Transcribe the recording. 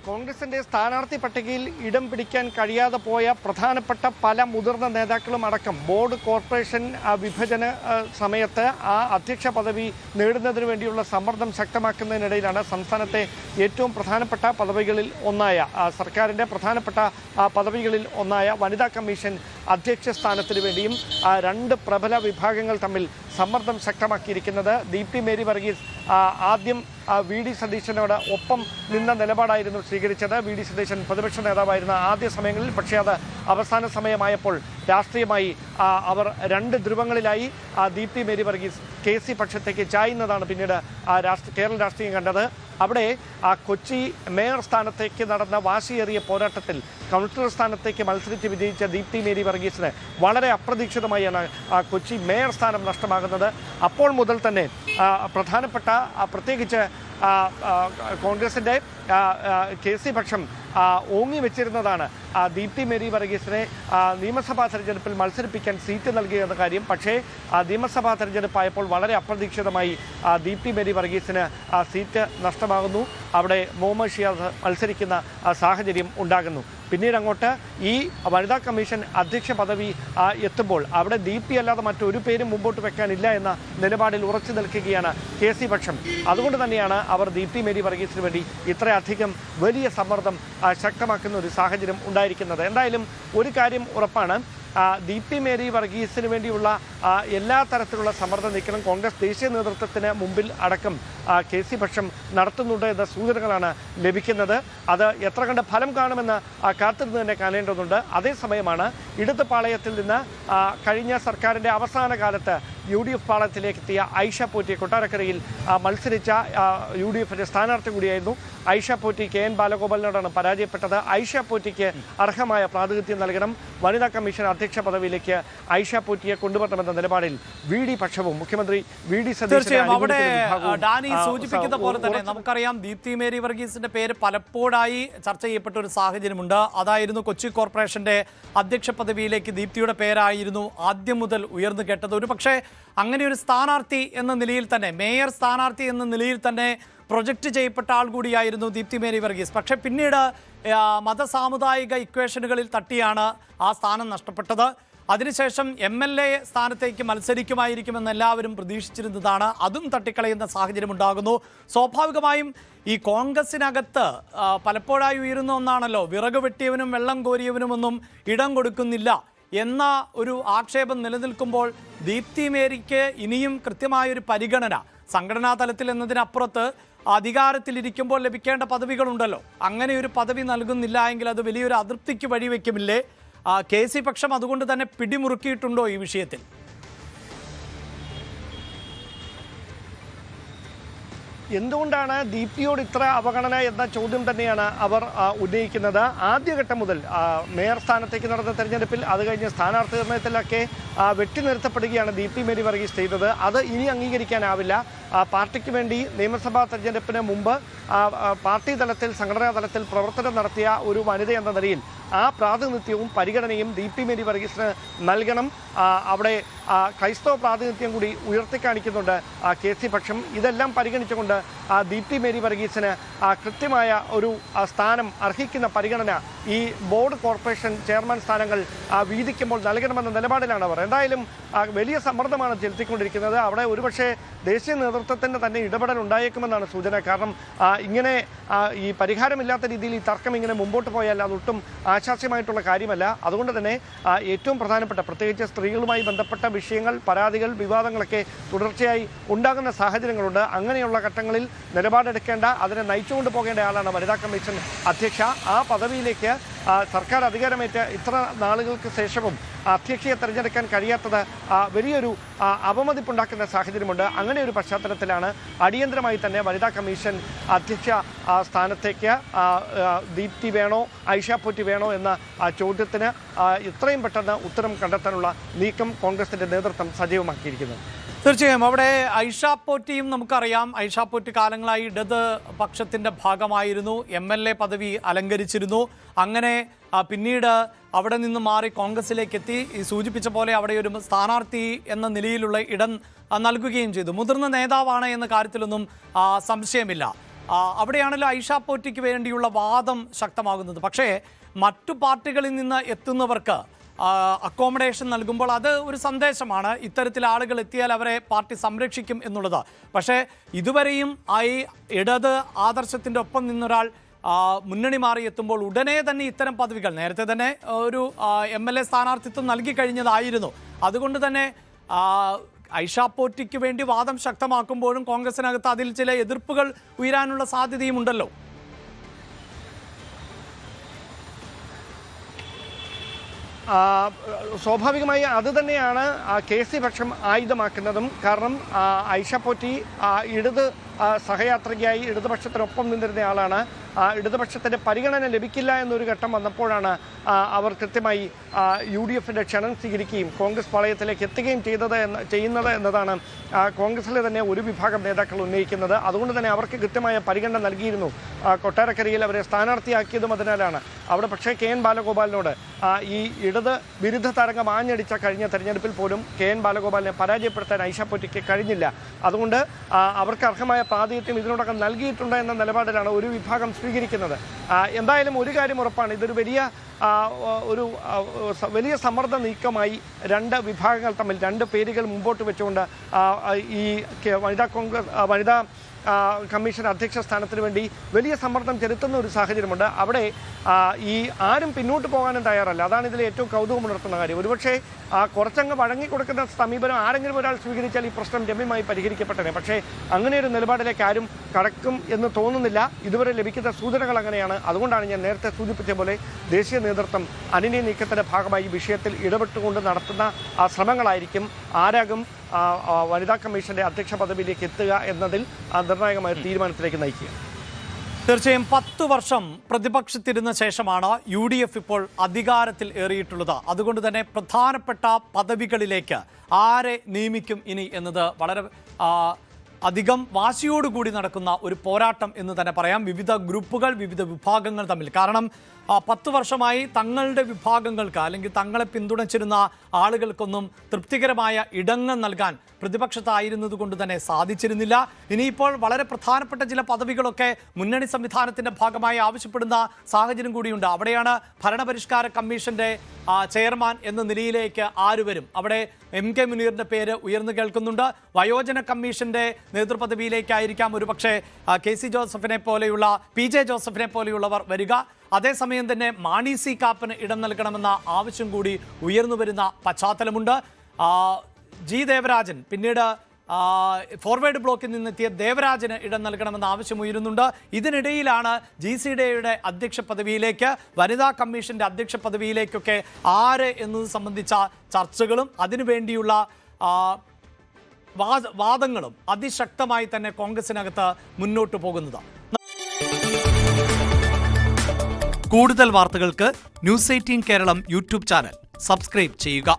കോൺഗ്രസിന്റെ സ്ഥാനാർത്ഥി പട്ടികയിൽ ഇടം പിടിക്കാൻ കഴിയാതെ പോയ പ്രധാനപ്പെട്ട പല മുതിർന്ന നേതാക്കളും അടക്കം ബോർഡ് കോർപ്പറേഷൻ വിഭജന സമയത്ത് ആ അധ്യക്ഷ പദവി നേടുന്നതിന് വേണ്ടിയുള്ള സമ്മർദ്ദം ശക്തമാക്കുന്നതിനിടയിലാണ് സംസ്ഥാനത്തെ ഏറ്റവും പ്രധാനപ്പെട്ട പദവികളിൽ ഒന്നായ സർക്കാരിൻ്റെ പ്രധാനപ്പെട്ട പദവികളിൽ ഒന്നായ വനിതാ കമ്മീഷൻ അധ്യക്ഷ സ്ഥാനത്തിന് വേണ്ടിയും രണ്ട് പ്രബല വിഭാഗങ്ങൾ തമ്മിൽ സമ്മർദ്ദം ശക്തമാക്കിയിരിക്കുന്നത്. ദീപ്തി മേരി വർഗീസ് ആദ്യം വി ഡി സതീശനോട് ഒപ്പം നിന്ന നിലപാടായിരുന്നു സ്വീകരിച്ചത്. വി ഡി സതീശൻ പ്രതിപക്ഷ നേതാവായിരുന്ന ആദ്യ സമയങ്ങളിൽ. പക്ഷേ അത് അവസാന സമയമായപ്പോൾ രാഷ്ട്രീയമായി അവർ രണ്ട് ധ്രുവങ്ങളിലായി. Deepthi Mary Varghese K C പക്ഷത്തേക്ക് ചായുന്നതാണ് പിന്നീട് കേരള രാഷ്ട്രീയം കണ്ടത്. അവിടെ കൊച്ചി മേയർ സ്ഥാനത്തേക്ക് നടന്ന വാശിയേറിയ പോരാട്ടത്തിൽ കൗൺസിലർ സ്ഥാനത്തേക്ക് മത്സരിച്ച് വിജയിച്ച ദീപ്തി മേരി വർഗീസിന് വളരെ അപ്രതീക്ഷിതമായാണ് കൊച്ചി മേയർ സ്ഥാനം നഷ്ടമാകുന്നത്. അപ്പോൾ മുതൽ തന്നെ പ്രധാനപ്പെട്ട പ്രത്യേകിച്ച് കോൺഗ്രസിൻ്റെ കെ സി പക്ഷം ഓങ്ങി വെച്ചിരുന്നതാണ് ദീപ്തി മേരി വർഗീസിനെ നിയമസഭാ തെരഞ്ഞെടുപ്പിൽ മത്സരിപ്പിക്കാൻ സീറ്റ് നൽകിയെന്ന കാര്യം. പക്ഷേ നിയമസഭാ തെരഞ്ഞെടുപ്പായപ്പോൾ വളരെ അപ്രതീക്ഷിതമായി ദീപ്തി മേരി വർഗീസിന് സീറ്റ് നഷ്ടമാകുന്നു. അവിടെ മുഹമ്മദ് ഷിയാസ് മത്സരിക്കുന്ന സാഹചര്യം ഉണ്ടാകുന്നു. പിന്നീട് അങ്ങോട്ട് ഈ വനിതാ കമ്മീഷൻ അധ്യക്ഷ പദവി എത്തുമ്പോൾ അവിടെ ദീപ്തി അല്ലാതെ മറ്റൊരു പേരും മുമ്പോട്ട് വെക്കാനില്ല എന്ന നിലപാടിൽ ഉറച്ചു നിൽക്കുകയാണ് കെ സി പക്ഷം. അതുകൊണ്ട് തന്നെയാണ് അവർ ദീപ്തി മേരി വർഗീസിന് വേണ്ടി ഇത്രയധികം വലിയ സമ്മർദ്ദം ശക്തമാക്കുന്ന ഒരു സാഹചര്യം ഉണ്ടായിരിക്കുന്നത്. എന്തായാലും ഒരു കാര്യം ഉറപ്പാണ്, ദീപ്തി മേരി വർഗീസിന് വേണ്ടിയുള്ള എല്ലാ തരത്തിലുള്ള സമ്മർദ്ദ നീക്കങ്ങളും കോൺഗ്രസ് ദേശീയ നേതൃത്വത്തിന് മുമ്പിൽ അടക്കം കെ സി പക്ഷം നടത്തുന്നുണ്ട് എന്ന സൂചനകളാണ് ലഭിക്കുന്നത്. അത് എത്ര കണ്ട് ഫലം കാണുമെന്ന് കാത്തിരുന്ന് തന്നെ കാണേണ്ടതുണ്ട്. അതേസമയമാണ് ഇടത് പാളയത്തിൽ നിന്ന് കഴിഞ്ഞ സർക്കാരിൻ്റെ അവസാന കാലത്ത് UDF പാളയത്തിലേക്ക് എത്തിയ ഐഷ പോറ്റി കൊട്ടാരക്കരയിൽ മത്സരിച്ച UDFിൻ്റെ സ്ഥാനാർത്ഥി കൂടിയായിരുന്നു. ഐഷ പോറ്റി KN ബാലഗോപാലിനോടാണ് പരാജയപ്പെട്ടത്. ഐഷ പോറ്റിക്ക് അർഹമായ പ്രാതിനിധ്യം നൽകണം, വനിതാ കമ്മീഷൻ അധ്യക്ഷ പദവിയിലേക്ക് ഐഷ പോറ്റിയെ കൊണ്ടുവരണമെന്ന നിലപാടിൽ വി ഡി പക്ഷവും മുഖ്യമന്ത്രി വി ഡി സതീശൻ സൂചിപ്പിക്കുന്ന പോലെ തന്നെ നമുക്കറിയാം ദീപ്തി മേരി വർഗീസിന്റെ പേര് പലപ്പോഴായി ചർച്ച ചെയ്യപ്പെട്ട ഒരു സാഹചര്യമുണ്ട്. അതായിരുന്നു കൊച്ചി കോർപ്പറേഷന്റെ അധ്യക്ഷ പദവിയിലേക്ക് ദീപ്തിയുടെ പേരായിരുന്നു ആദ്യം മുതൽ ഉയർന്നു കേട്ടത്. ഒരു പക്ഷേ അങ്ങനെ ഒരു സ്ഥാനാർത്ഥി എന്ന നിലയിൽ തന്നെ, മേയർ സ്ഥാനാർത്ഥി എന്ന നിലയിൽ തന്നെ പ്രൊജക്റ്റ് ചെയ്യപ്പെട്ട ആൾ കൂടിയായിരുന്നു ദീപ്തി മേരി വർഗീസ്. പക്ഷേ പിന്നീട് മതസാമുദായിക ഇക്വേഷനുകളിൽ തട്ടിയാണ് ആ സ്ഥാനം നഷ്ടപ്പെട്ടത്. അതിനുശേഷം MLA സ്ഥാനത്തേക്ക് മത്സരിക്കുമായിരിക്കുമെന്ന് എല്ലാവരും പ്രതീക്ഷിച്ചിരുന്നതാണ്. അതും തട്ടിക്കളയുന്ന സാഹചര്യം ഉണ്ടാകുന്നു. സ്വാഭാവികമായും ഈ കോൺഗ്രസിനകത്ത് പലപ്പോഴായി ഉയരുന്ന ഒന്നാണല്ലോ, വിറക് വെട്ടിയവനും വെള്ളം കോരിയവനുമൊന്നും ഇടം കൊടുക്കുന്നില്ല എന്ന ഒരു ആക്ഷേപം നിലനിൽക്കുമ്പോൾ ദീപ്തി മേരിക്ക് ഇനിയും കൃത്യമായൊരു പരിഗണന സംഘടനാ തലത്തിൽ എന്നതിനപ്പുറത്ത് അധികാരത്തിലിരിക്കുമ്പോൾ ലഭിക്കേണ്ട പദവികളുണ്ടല്ലോ, അങ്ങനെ ഒരു പദവി നൽകുന്നില്ല എങ്കിൽ അത് വലിയൊരു അതൃപ്തിക്ക് വഴിവെക്കുമില്ലേ? കെ സി പക്ഷം അതുകൊണ്ട് തന്നെ പിടിമുറുക്കിയിട്ടുണ്ടോ ഈ വിഷയത്തിൽ? എന്തുകൊണ്ടാണ് ദീപ്തിയോട് ഇത്ര അവഗണന എന്ന ചോദ്യം തന്നെയാണ് അവർ ഉന്നയിക്കുന്നത്. ആദ്യഘട്ടം മുതൽ മേയർ സ്ഥാനത്തേക്ക് നടന്ന തെരഞ്ഞെടുപ്പിൽ, അത് കഴിഞ്ഞ് സ്ഥാനാർത്ഥി നിർണയത്തിലൊക്കെ വെട്ടി നിർത്തപ്പെടുകയാണ് ദീപ്തി മേരി വർഗീസ് ചെയ്തത്. അത് ഇനി അംഗീകരിക്കാനാവില്ല. പാർട്ടിക്ക് വേണ്ടി നിയമസഭാ തെരഞ്ഞെടുപ്പിന് മുമ്പ് പാർട്ടി തലത്തിൽ, സംഘടനാ തലത്തിൽ പ്രവർത്തനം നടത്തിയ ഒരു വനിത എന്ന നിലയിൽ ആ പ്രാതിനിധ്യവും പരിഗണനയും ദീപ്തി മേരി വർഗീസിന് നൽകണം. അവിടെ ക്രൈസ്തവ പ്രാതിനിധ്യം കൂടി ഉയർത്തിക്കാണിക്കുന്നുണ്ട് കെ സി പക്ഷം. ഇതെല്ലാം പരിഗണിച്ചുകൊണ്ട് ദീപ്തി മേരി വർഗീസിന് കൃത്യമായ ഒരു സ്ഥാനം, അർഹിക്കുന്ന പരിഗണന ഈ ബോർഡ് കോർപ്പറേഷൻ ചെയർമാൻ സ്ഥാനങ്ങൾ വീതിക്കുമ്പോൾ നൽകണമെന്ന നിലപാടിലാണ് അവർ. എന്തായാലും വലിയ സമ്മർദ്ദമാണ് ചെലുത്തിക്കൊണ്ടിരിക്കുന്നത്. അവിടെ ഒരുപക്ഷെ ദേശീയ നേതൃത്വത്തിൻ്റെ തന്നെ ഇടപെടൽ ഉണ്ടായേക്കുമെന്നാണ് സൂചന. കാരണം ഇങ്ങനെ ഈ പരിഹാരമില്ലാത്ത രീതിയിൽ ഈ തർക്കം ഇങ്ങനെ മുമ്പോട്ട് പോയാൽ അതൊട്ടും ആശാസ്യമായിട്ടുള്ള കാര്യമല്ല. അതുകൊണ്ട് തന്നെ ഏറ്റവും പ്രധാനപ്പെട്ട, പ്രത്യേകിച്ച് സ്ത്രീകളുമായി ബന്ധപ്പെട്ട വിഷയങ്ങൾ, പരാതികൾ, വിവാദങ്ങളൊക്കെ തുടർച്ചയായി ഉണ്ടാകുന്ന സാഹചര്യങ്ങളുണ്ട്. അങ്ങനെയുള്ള ഘട്ടങ്ങളിൽ നിലപാടെടുക്കേണ്ട, അതിനെ നയിച്ചുകൊണ്ട് പോകേണ്ട ആളാണ് വനിതാ കമ്മീഷൻ അധ്യക്ഷ. ആ പദവിയിലേക്ക് സർക്കാർ അധികാരമേറ്റ് ഇത്ര നാളുകൾക്ക് ശേഷവും അധ്യക്ഷയെ തിരഞ്ഞെടുക്കാൻ കഴിയാത്തത് വലിയൊരു അവമതിപ്പുണ്ടാക്കുന്ന സാഹചര്യമുണ്ട്. അങ്ങനെ ഒരു പശ്ചാത്തലത്തിലാണ് അടിയന്തരമായി തന്നെ വനിതാ കമ്മീഷൻ അധ്യക്ഷ സ്ഥാനത്തേക്ക് ദീപ്തി വേണോ, ഐഷ പോറ്റി വേണോ എന്ന ചോദ്യത്തിന് എത്രയും പെട്ടെന്ന് ഉത്തരം കണ്ടെത്താനുള്ള നീക്കം കോൺഗ്രസിന്റെ നേതൃത്വം സജീവമാക്കിയിരിക്കുന്നത്. തീർച്ചയായും അവിടെ ഐഷ പോറ്റിയും നമുക്കറിയാം. ഐഷ പോറ്റി കാലങ്ങളായി ഇടത് പക്ഷത്തിൻ്റെ ഭാഗമായിരുന്നു, MLA പദവി അലങ്കരിച്ചിരുന്നു. അങ്ങനെ പിന്നീട് അവിടെ നിന്ന് മാറി കോൺഗ്രസിലേക്ക് എത്തി. ഈ സൂചിപ്പിച്ച പോലെ അവിടെ ഒരു സ്ഥാനാർത്ഥി എന്ന നിലയിലുള്ള ഇടം നൽകുകയും ചെയ്തു. മുതിർന്ന നേതാവാണ് എന്ന കാര്യത്തിലൊന്നും സംശയമില്ല. അവിടെയാണല്ലോ ഐഷ പോറ്റിക്ക് വേണ്ടിയുള്ള വാദം ശക്തമാകുന്നത്. പക്ഷേ മറ്റു പാർട്ടികളിൽ നിന്ന് എത്തുന്നവർക്ക് അക്കോമഡേഷൻ നൽകുമ്പോൾ അത് ഒരു സന്ദേശമാണ്, ഇത്തരത്തിൽ ആളുകൾ എത്തിയാൽ അവരെ പാർട്ടി സംരക്ഷിക്കും എന്നുള്ളത്. പക്ഷേ ഇതുവരെയും ഈ ഇടത് ആദർശത്തിൻ്റെ ഒപ്പം നിന്നൊരാൾ മുന്നണി മാറി എത്തുമ്പോൾ ഉടനെ തന്നെ ഇത്തരം പദവികൾ നേരത്തെ തന്നെ ഒരു MLA സ്ഥാനാർത്ഥിത്വം നൽകി കഴിഞ്ഞതായിരുന്നു. അതുകൊണ്ട് തന്നെ ഐഷ പോറ്റിക്ക് വേണ്ടി വാദം ശക്തമാക്കുമ്പോഴും കോൺഗ്രസിനകത്ത് അതിൽ ചില എതിർപ്പുകൾ ഉയരാനുള്ള സാധ്യതയും ഉണ്ടല്ലോ. സ്വാഭാവികമായി അത് തന്നെയാണ് KC പക്ഷം ആയുധമാക്കുന്നതും. കാരണം ഐഷ പോറ്റി ഇടത് സഹയാത്രികയായി ഇടതുപക്ഷത്തിനൊപ്പം നിന്നിരുന്ന ആളാണ്. ഇടതുപക്ഷത്തിൻ്റെ പരിഗണന ലഭിക്കില്ല എന്നൊരു ഘട്ടം വന്നപ്പോഴാണ് അവർ കൃത്യമായി UDFൻ്റെ ക്ഷണം സ്വീകരിക്കുകയും കോൺഗ്രസ് പാളയത്തിലേക്ക് എത്തുകയും ചെയ്യുന്നത് എന്നതാണ് കോൺഗ്രസിലെ തന്നെ ഒരു വിഭാഗം നേതാക്കൾ ഉന്നയിക്കുന്നത്. അതുകൊണ്ട് തന്നെ അവർക്ക് കൃത്യമായ പരിഗണന നൽകിയിരുന്നു. കൊട്ടാരക്കരയിൽ അവരെ സ്ഥാനാർത്ഥിയാക്കിയതും അതിനാലാണ്. അവിടെ പക്ഷേ KN ബാലഗോപാലിനോട് ഈ ഇടത് വിരുദ്ധ തരംഗം ആഞ്ഞടിച്ച കഴിഞ്ഞ തെരഞ്ഞെടുപ്പിൽ പോലും KN ബാലഗോപാലിനെ പരാജയപ്പെടുത്താൻ ഐഷ പോറ്റിക്ക് കഴിഞ്ഞില്ല. അതുകൊണ്ട് അവർക്ക് അർഹമായ പ്രാതിനിധ്യം ഇതിനോടകം നൽകിയിട്ടുണ്ട് എന്ന നിലപാടിലാണ് ഒരു വിഭാഗം സ്വീകരിക്കുന്നത്. എന്തായാലും ഒരു കാര്യം ഉറപ്പാണ്, ഇതൊരു വലിയ സമ്മർദ്ദ നീക്കമായി രണ്ട് വിഭാഗങ്ങൾ തമ്മിൽ രണ്ട് പേരുകൾ മുമ്പോട്ട് വെച്ചുകൊണ്ട് ഈ വനിതാ കമ്മീഷൻ അധ്യക്ഷ സ്ഥാനത്തിന് വേണ്ടി വലിയ സമ്മർദ്ദം ചെലുത്തുന്ന ഒരു സാഹചര്യമുണ്ട്. അവിടെ ഈ ആരും പിന്നോട്ട് പോകാനും തയ്യാറല്ല. അതാണ് ഇതിൽ ഏറ്റവും കൗതുകമുണർത്തുന്ന കാര്യം. ഒരുപക്ഷെ കുറച്ചങ്ങ് വഴങ്ങിക്കൊടുക്കുന്ന സമീപനം ആരെങ്കിലും ഒരാൾ സ്വീകരിച്ചാൽ ഈ പ്രശ്നം രമ്യമായി പരിഹരിക്കപ്പെട്ടനെ. പക്ഷേ അങ്ങനെ ഒരു നിലപാടിലേക്ക് ആരും കടക്കും എന്ന് തോന്നുന്നില്ല. ഇതുവരെ ലഭിക്കുന്ന സൂചനകൾ അങ്ങനെയാണ്. അതുകൊണ്ടാണ് ഞാൻ നേരത്തെ സൂചിപ്പിച്ച പോലെ ദേശീയ നേതൃത്വം അനുനയ നീക്കത്തിൻ്റെ ഭാഗമായി ഈ വിഷയത്തിൽ ഇടപെട്ടുകൊണ്ട് നടത്തുന്ന ശ്രമങ്ങളായിരിക്കും ആരാകും വനിതാ കമ്മീഷന്റെ അധ്യക്ഷ പദവിയിലേക്ക് എത്തുക എന്നതിൽ നിർണായകമായ തീരുമാനത്തിലേക്ക് നയിക്കുക. തീർച്ചയായും 10 വർഷം പ്രതിപക്ഷത്തിരുന്ന ശേഷമാണ് UDF ഇപ്പോൾ അധികാരത്തിൽ ഏറിയിട്ടുള്ളത്. അതുകൊണ്ട് തന്നെ പ്രധാനപ്പെട്ട പദവികളിലേക്ക് ആരെ നിയമിക്കും ഇനി എന്നത് വളരെ അധികം വാശിയോടുകൂടി നടക്കുന്ന ഒരു പോരാട്ടം എന്ന് തന്നെ പറയാം. വിവിധ ഗ്രൂപ്പുകൾ, വിവിധ വിഭാഗങ്ങൾ തമ്മിൽ. കാരണം 10 വർഷമായി തങ്ങളുടെ വിഭാഗങ്ങൾക്ക് അല്ലെങ്കിൽ തങ്ങളെ പിന്തുണച്ചിരുന്ന ആളുകൾക്കൊന്നും തൃപ്തികരമായ ഇടങ്ങൾ നൽകാൻ പ്രതിപക്ഷത്തായിരുന്നത് കൊണ്ട് തന്നെ സാധിച്ചിരുന്നില്ല. ഇനിയിപ്പോൾ വളരെ പ്രധാനപ്പെട്ട ചില പദവികളൊക്കെ മുന്നണി സംവിധാനത്തിൻ്റെ ഭാഗമായി ആവശ്യപ്പെടുന്ന സാഹചര്യം കൂടിയുണ്ട്. അവിടെയാണ് ഭരണപരിഷ്കാര കമ്മീഷന്റെ ചെയർമാൻ എന്ന നിലയിലേക്ക് ആര് വരും? അവിടെ MK മുനീറിന്റെ പേര് ഉയർന്നു കേൾക്കുന്നുണ്ട്. വയോജന കമ്മീഷന്റെ നേതൃപദവിയിലേക്കായിരിക്കാം ഒരുപക്ഷെ KC ജോസഫിനെ പോലെയുള്ള PJ ജോസഫിനെ പോലെയുള്ളവർ വരിക. അതേസമയം തന്നെ മാണി C കാപ്പന് ഇടം നൽകണമെന്ന ആവശ്യം കൂടി ഉയർന്നു വരുന്ന പശ്ചാത്തലമുണ്ട്. G ദേവരാജൻ, പിന്നീട് ഫോർവേഡ് ബ്ലോക്കിൽ നിന്നെത്തിയ ദേവരാജന് ഇടം നൽകണമെന്ന ആവശ്യം ഉയരുന്നുണ്ട്. ഇതിനിടയിലാണ് GCDയുടെ അധ്യക്ഷ പദവിയിലേക്ക്, വനിതാ കമ്മീഷന്റെ അധ്യക്ഷ പദവിയിലേക്കൊക്കെ ആര് എന്നത് സംബന്ധിച്ച ചർച്ചകളും അതിനുവേണ്ടിയുള്ള വാദങ്ങളും അതിശക്തമായി തന്നെ കോൺഗ്രസിനകത്ത് മുന്നോട്ട് പോകുന്നത്. കൂടുതൽ വാർത്തകൾക്ക് News 18 Keralam YouTube channel subscribe ചെയ്യുക.